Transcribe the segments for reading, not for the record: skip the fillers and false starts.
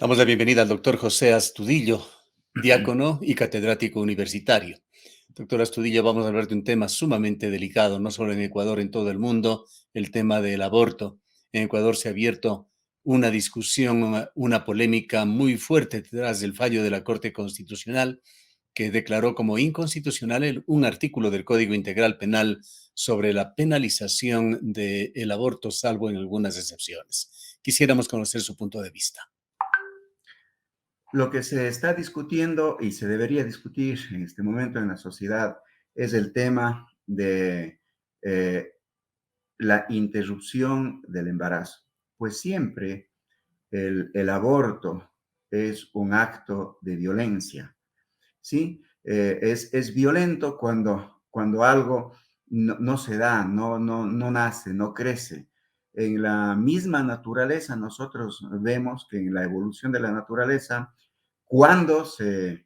Damos la bienvenida al doctor José Astudillo, diácono y catedrático universitario. Doctor Astudillo, vamos a hablar de un tema sumamente delicado, no solo en Ecuador, en todo el mundo, el tema del aborto. En Ecuador se ha abierto una discusión, una polémica muy fuerte tras el fallo de la Corte Constitucional que declaró como inconstitucional un artículo del Código Integral Penal sobre la penalización del aborto, salvo en algunas excepciones. Quisiéramos conocer su punto de vista. Lo que se está discutiendo y se debería discutir en este momento en la sociedad es el tema de eh, la interrupción del embarazo. Pues siempre el aborto es un acto de violencia, ¿sí? Es violento cuando algo no se da, no nace, no crece. En la misma naturaleza, nosotros vemos que en la evolución de la naturaleza, cuando se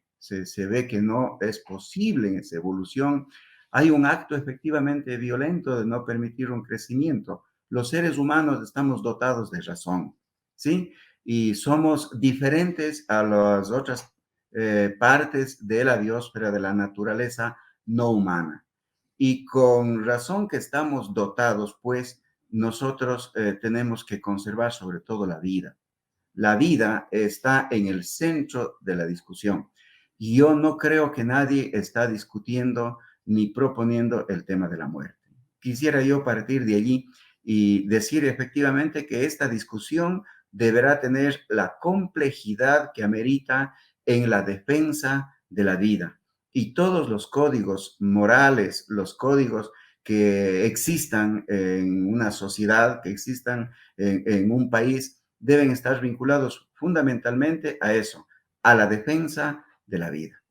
ve que no es posible en esa evolución, hay un acto efectivamente violento de no permitir un crecimiento. Los seres humanos estamos dotados de razón, ¿sí? Y somos diferentes a las otras partes de la biosfera de la naturaleza no humana. Y con razón que estamos dotados, pues nosotros tenemos que conservar sobre todo la vida. La vida está en el centro de la discusión. Y yo no creo que nadie está discutiendo ni proponiendo el tema de la muerte. Quisiera yo partir de allí y decir efectivamente que esta discusión deberá tener la complejidad que amerita en la defensa de la vida. Y todos los códigos morales, los códigos que existan en una sociedad, que existan en un país, deben estar vinculados fundamentalmente a eso, a la defensa de la vida.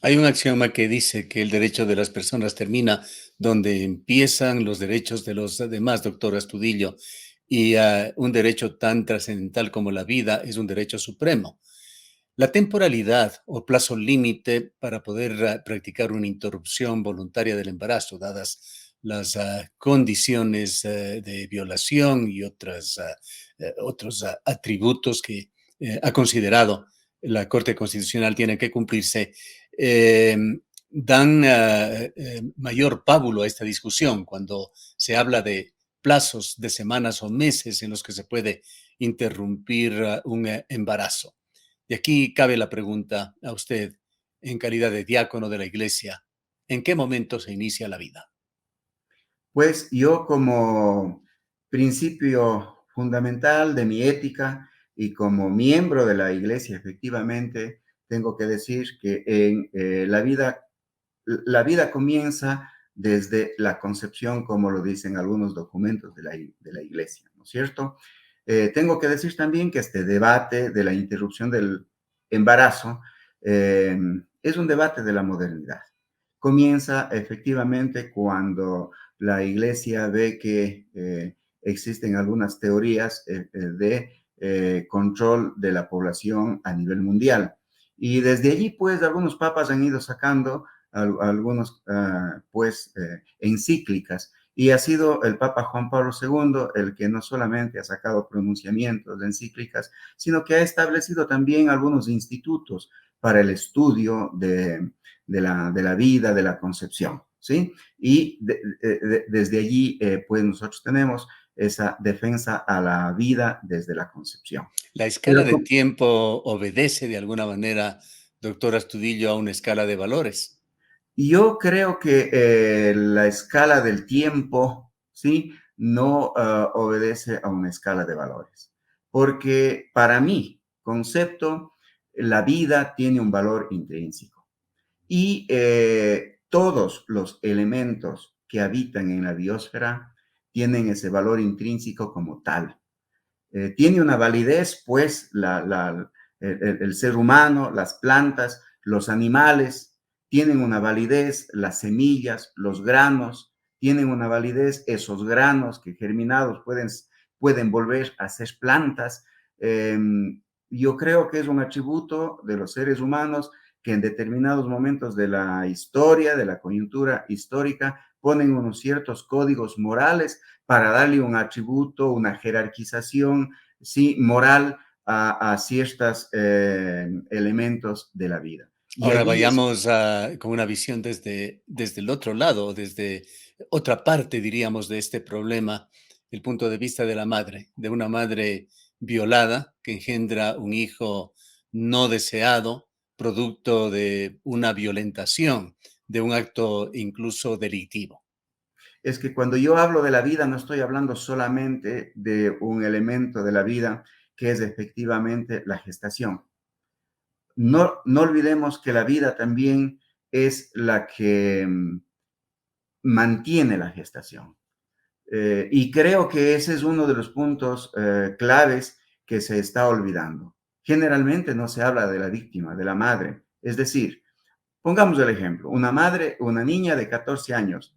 Hay un axioma que dice que el derecho de las personas termina donde empiezan los derechos de los demás, doctor Astudillo, y un derecho tan trascendental como la vida es un derecho supremo. La temporalidad o plazo límite para poder practicar una interrupción voluntaria del embarazo, dadas las condiciones de violación y otros atributos que ha considerado la Corte Constitucional tienen que cumplirse, eh, dan mayor pábulo a esta discusión cuando se habla de plazos de semanas o meses en los que se puede interrumpir un embarazo. Y aquí cabe la pregunta a usted, en calidad de diácono de la iglesia, ¿en qué momento se inicia la vida? Pues yo como principio fundamental de mi ética y como miembro de la iglesia, efectivamente, tengo que decir que la vida comienza desde la concepción, como lo dicen algunos documentos de la iglesia, ¿no es cierto? Tengo que decir también que este debate de la interrupción del embarazo es un debate de la modernidad. Comienza efectivamente cuando la iglesia ve que existen algunas teorías de control de la población a nivel mundial. Y desde allí, pues, algunos papas han ido sacando algunos, pues, encíclicas. Y ha sido el Papa Juan Pablo II el que no solamente ha sacado pronunciamientos de encíclicas, sino que ha establecido también algunos institutos para el estudio de la vida, de la concepción, ¿sí? Y desde allí, pues nosotros tenemos esa defensa a la vida desde la concepción. La escala Pero de tiempo obedece de alguna manera, doctor Astudillo, a una escala de valores. yo creo que la escala del tiempo, ¿sí? No obedece a una escala de valores. Porque para mí, concepto, la vida tiene un valor intrínseco. Y todos los elementos que habitan en la biosfera tienen ese valor intrínseco como tal. Tiene una validez, pues, el ser humano, las plantas, los animales, tienen una validez, las semillas, los granos, tienen una validez, esos granos que germinados pueden volver a ser plantas. Eh, yo creo que es un atributo de los seres humanos que en determinados momentos de la historia, de la coyuntura histórica, ponen unos ciertos códigos morales para darle un atributo, una jerarquización, sí, moral a ciertos elementos de la vida. Y Ahora allí es, vayamos con una visión desde el otro lado, desde otra parte, diríamos, de este problema, el punto de vista de la madre, de una madre violada que engendra un hijo no deseado, producto de una violentación, de un acto incluso delictivo. es que cuando yo hablo de la vida no estoy hablando solamente de un elemento de la vida que es efectivamente la gestación. No olvidemos que la vida también es la que mantiene la gestación. Y creo que ese es uno de los puntos claves que se está olvidando. Generalmente no se habla de la víctima, de la madre. Es decir, pongamos el ejemplo, una madre, una niña de 14 años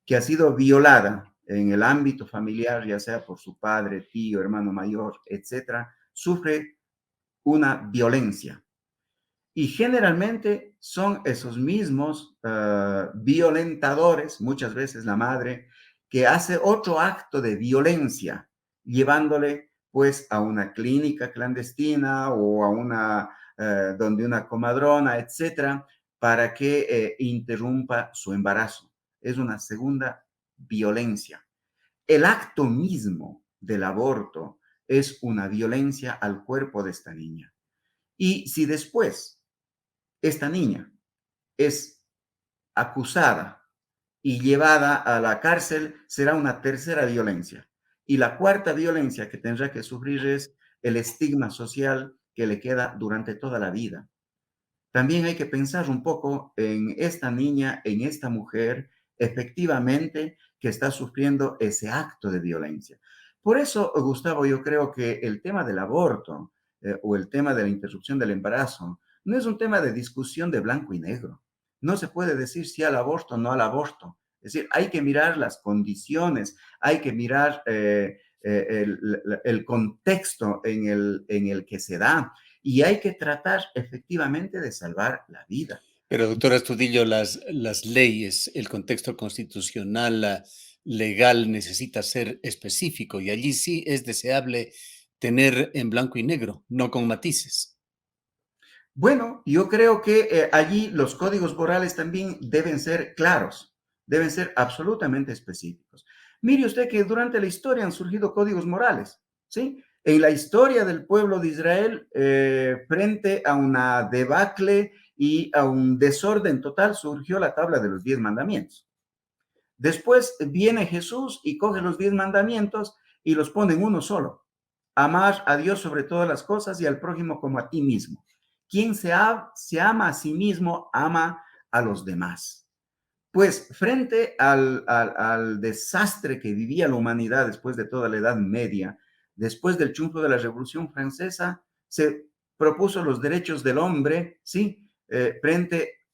que ha sido violada en el ámbito familiar, ya sea por su padre, tío, hermano mayor, etcétera, sufre una violencia. Y generalmente son esos mismos violentadores, muchas veces la madre, que hace otro acto de violencia, llevándole pues a una clínica clandestina o a una, donde una comadrona, etcétera, para que interrumpa su embarazo. Es una segunda violencia. El acto mismo del aborto es una violencia al cuerpo de esta niña. Y si después esta niña es acusada y llevada a la cárcel, será una tercera violencia. Y la cuarta violencia que tendrá que sufrir es el estigma social que le queda durante toda la vida. También hay que pensar un poco en esta niña, en esta mujer, efectivamente, que está sufriendo ese acto de violencia. Por eso, Gustavo, yo creo que el tema del aborto o el tema de la interrupción del embarazo no es un tema de discusión de blanco y negro. No se puede decir si al aborto o no al aborto. Es decir, hay que mirar las condiciones, hay que mirar el contexto en el que se da y hay que tratar efectivamente de salvar la vida. Pero, doctor Astudillo, las leyes, el contexto constitucional, legal, necesita ser específico y allí sí es deseable tener en blanco y negro, no con matices. Bueno, yo creo que allí los códigos morales también deben ser claros, deben ser absolutamente específicos. Mire usted que durante la historia han surgido códigos morales, ¿sí? En la historia del pueblo de Israel, frente a una debacle y a un desorden total, surgió la tabla de los 10 mandamientos. Después viene Jesús y coge los 10 mandamientos y los pone en uno solo. Amar a Dios sobre todas las cosas y al prójimo como a ti mismo. Quien se ama a sí mismo, ama a los demás. Pues frente al desastre que vivía la humanidad después de toda la Edad Media, después del triunfo de la Revolución Francesa, se propuso los derechos del hombre, ¿sí? Frente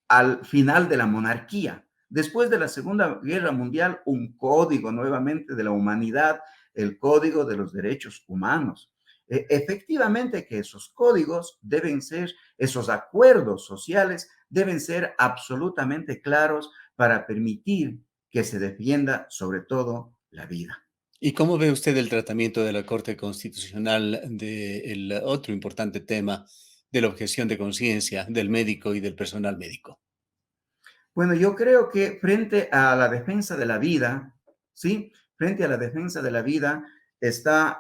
al final de la monarquía. Después de la Segunda Guerra Mundial, un código nuevamente de la humanidad, el Código de los Derechos Humanos. Efectivamente que esos códigos deben ser, esos acuerdos sociales deben ser absolutamente claros para permitir que se defienda sobre todo la vida. ¿Y cómo ve usted el tratamiento de la Corte Constitucional del otro importante tema de la objeción de conciencia del médico y del personal médico? Bueno, yo creo que frente a la defensa de la vida, ¿sí? Frente a la defensa de la vida está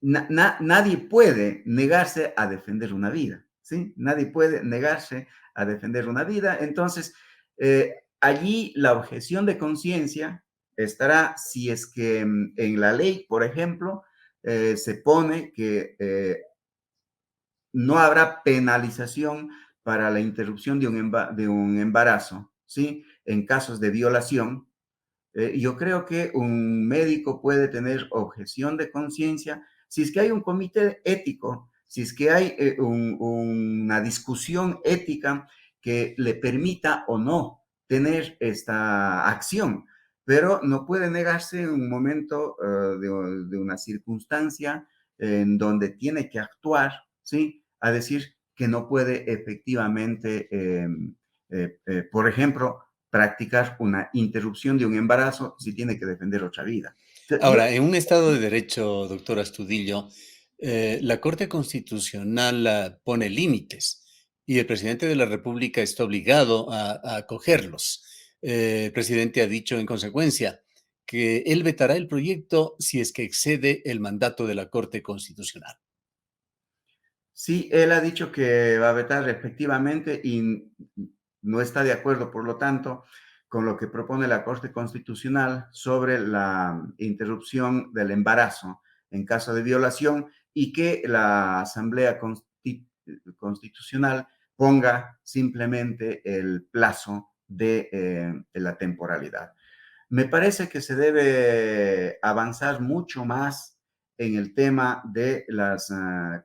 nadie puede negarse a defender una vida, ¿sí? Nadie puede negarse a defender una vida. Entonces, allí la objeción de conciencia estará si es que en la ley, por ejemplo, se pone que no habrá penalización para la interrupción de un embarazo, ¿sí? En casos de violación, yo creo que un médico puede tener objeción de conciencia si es que hay un comité ético, si es que hay una discusión ética que le permita o no tener esta acción, pero no puede negarse en un momento de una circunstancia en donde tiene que actuar, ¿sí? A decir que no puede efectivamente, por ejemplo, practicar una interrupción de un embarazo si tiene que defender otra vida. Yo, Ahora, en un Estado de Derecho, doctor Astudillo, la Corte Constitucional pone límites y el presidente de la República está obligado a acogerlos. El presidente ha dicho en consecuencia que él vetará el proyecto si es que excede el mandato de la Corte Constitucional. sí, él ha dicho que va a vetar efectivamente y no está de acuerdo, por lo tanto, con lo que propone la Corte Constitucional sobre la interrupción del embarazo en caso de violación y que la Asamblea Constitucional ponga simplemente el plazo de la temporalidad. Me parece que se debe avanzar mucho más en el tema de las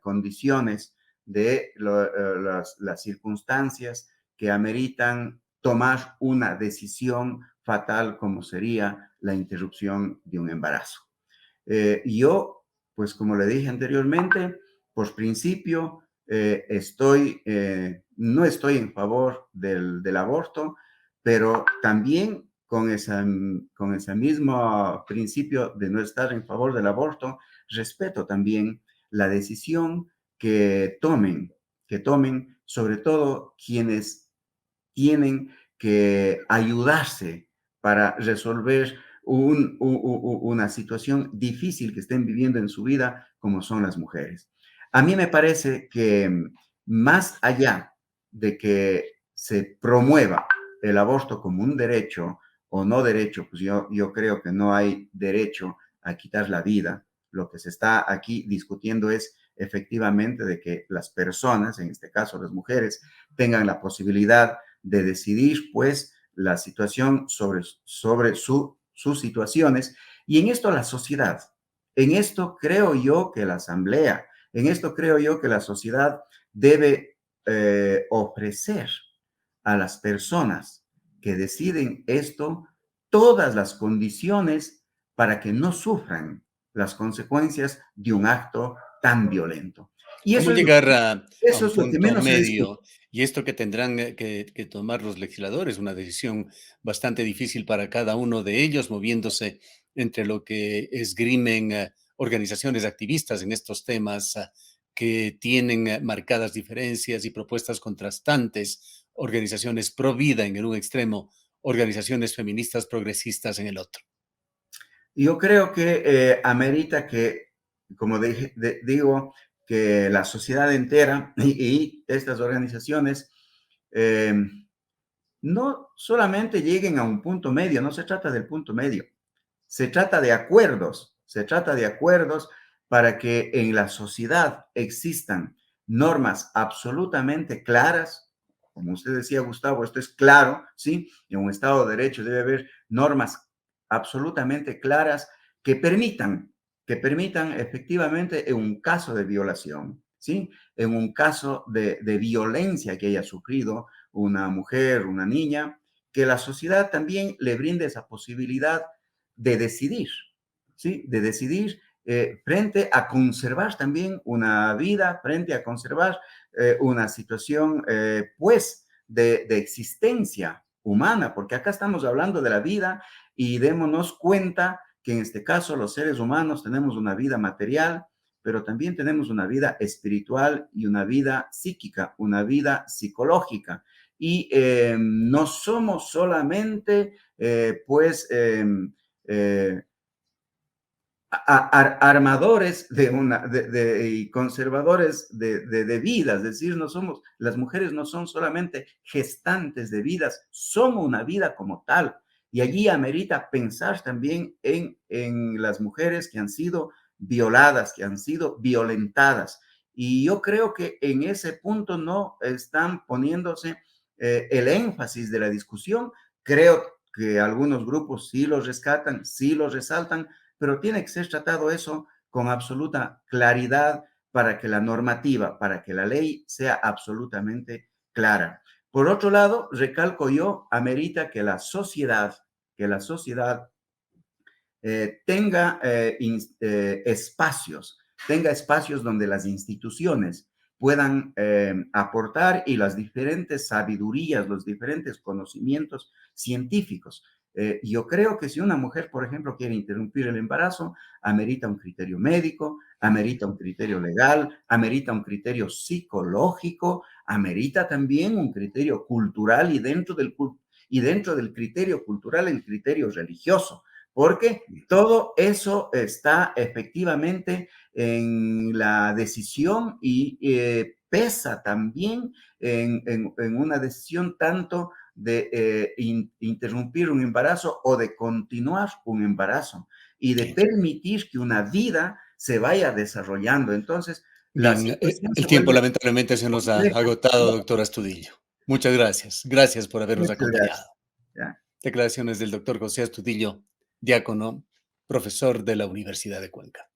condiciones, de las circunstancias que ameritan tomar una decisión fatal como sería la interrupción de un embarazo. Yo, pues como le dije anteriormente, por principio no estoy en favor del aborto, pero también con ese mismo principio de no estar en favor del aborto, respeto también la decisión que tomen sobre todo quienes tienen que ayudarse para resolver una situación difícil que estén viviendo en su vida, como son las mujeres. A mí me parece que más allá de que se promueva el aborto como un derecho o no derecho, pues yo creo que no hay derecho a quitar la vida. Lo que se está aquí discutiendo es efectivamente de que las personas, en este caso las mujeres, tengan la posibilidad de decidir, pues, la situación sobre sus situaciones. Y en esto la sociedad, en esto creo yo que la asamblea, en esto creo yo que la sociedad debe ofrecer a las personas que deciden esto todas las condiciones para que no sufran las consecuencias de un acto tan violento. Y ¿Cómo eso es lo, llegar a eso un es lo que punto menos se discute. medio? Y esto que tendrán que tomar los legisladores, una decisión bastante difícil para cada uno de ellos, moviéndose entre lo que esgrimen organizaciones activistas en estos temas que tienen marcadas diferencias y propuestas contrastantes, organizaciones pro vida en el un extremo, organizaciones feministas progresistas en el otro. Yo creo que amerita que, como digo, que la sociedad entera y estas organizaciones eh, no solamente lleguen a un punto medio, no se trata del punto medio, se trata de acuerdos para que en la sociedad existan normas absolutamente claras. Como usted decía, Gustavo, esto es claro, ¿sí? En un Estado de Derecho debe haber normas absolutamente claras que permitan efectivamente en un caso de violación, ¿sí? En un caso de violencia que haya sufrido una mujer, una niña, que la sociedad también le brinde esa posibilidad de decidir, ¿sí? De decidir frente a conservar también una vida, frente a conservar una situación, pues, de existencia humana, porque acá estamos hablando de la vida y démonos cuenta que en este caso los seres humanos tenemos una vida material, pero también tenemos una vida espiritual y una vida psíquica, una vida psicológica. Y no somos solamente, pues, eh, armadores y conservadores de vidas, es decir, no somos, las mujeres no son solamente gestantes de vidas, son una vida como tal. Y allí amerita pensar también en las mujeres que han sido violadas, que han sido violentadas. Y yo creo que en ese punto no están poniéndose el énfasis de la discusión. Creo que algunos grupos sí los rescatan, sí los resaltan, pero tiene que ser tratado eso con absoluta claridad para que la normativa, para que la ley sea absolutamente clara. Por otro lado, recalco yo, amerita que la sociedad tenga espacios donde las instituciones puedan aportar y las diferentes sabidurías, los diferentes conocimientos científicos. Yo creo que si una mujer, por ejemplo, quiere interrumpir el embarazo, amerita un criterio médico, amerita un criterio legal, amerita un criterio psicológico, amerita también un criterio cultural y dentro del criterio cultural el criterio religioso, porque todo eso está efectivamente en la decisión y pesa también en una decisión tanto de interrumpir un embarazo o de continuar un embarazo y de Sí. permitir que una vida se vaya desarrollando. Entonces, la Bien, situación se el tiempo vuelve lamentablemente se nos ha compleja. agotado, doctor Astudillo. Muchas gracias. Gracias por habernos Muchas acompañado. gracias. Ya. Declaraciones del doctor José Astudillo, diácono, profesor de la Universidad de Cuenca.